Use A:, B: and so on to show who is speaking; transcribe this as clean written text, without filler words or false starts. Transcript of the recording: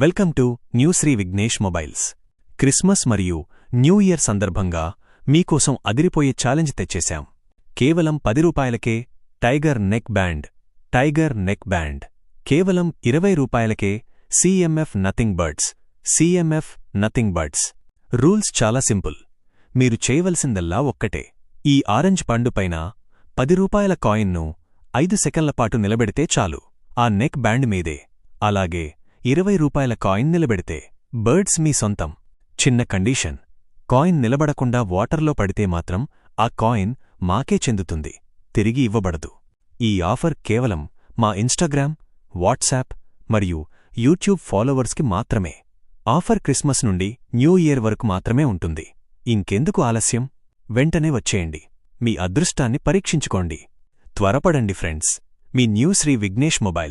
A: Welcome to new Shri Vighnesh mobiles. Christmas మరియు new year సందర్భంగా మీకోసం అదిరిపోయే ఛాలెంజ్ తెచ్చేశాం. కేవలం 10 రూపాయలకే టైగర్ నెక్ బ్యాండ్. కేవలం 20 రూపాయలకే CMF నథింగ్ బర్డ్స్. రూల్స్ చాలా సింపుల్. మీరు చేయవలసిందల్లా ఒక్కటే. ఈ ఆరెంజ్ పండు పైన 10 రూపాయల కాయిన్ను 5 సెకన్ల పాటు నిలబెడితే చాలు. ఆ నెక్ బ్యాండ్ మీదే. అలాగే 20 రూపాయల కాయిన్ నిలబెడితే బర్డ్స్ మీ సొంతం. చిన్న కండీషన్: కాయిన్ నిలబడకుండా వాటర్లో పడితే మాత్రం ఆ కాయిన్ మాకే చెందుతుంది, తిరిగి ఇవ్వబడదు. ఈ ఆఫర్ కేవలం మా ఇన్స్టాగ్రామ్, వాట్సాప్ మరియు యూట్యూబ్ ఫాలోవర్స్కి మాత్రమే. ఆఫర్ క్రిస్మస్ నుండి న్యూ ఇయర్ వరకు మాత్రమే ఉంటుంది. ఇంకెందుకు ఆలస్యం? వెంటనే వచ్చేయండి. మీ అదృష్టాన్ని పరీక్షించుకోండి. త్వరపడండి ఫ్రెండ్స్. మీ న్యూ శ్రీ విఘ్నేష్ మొబైల్.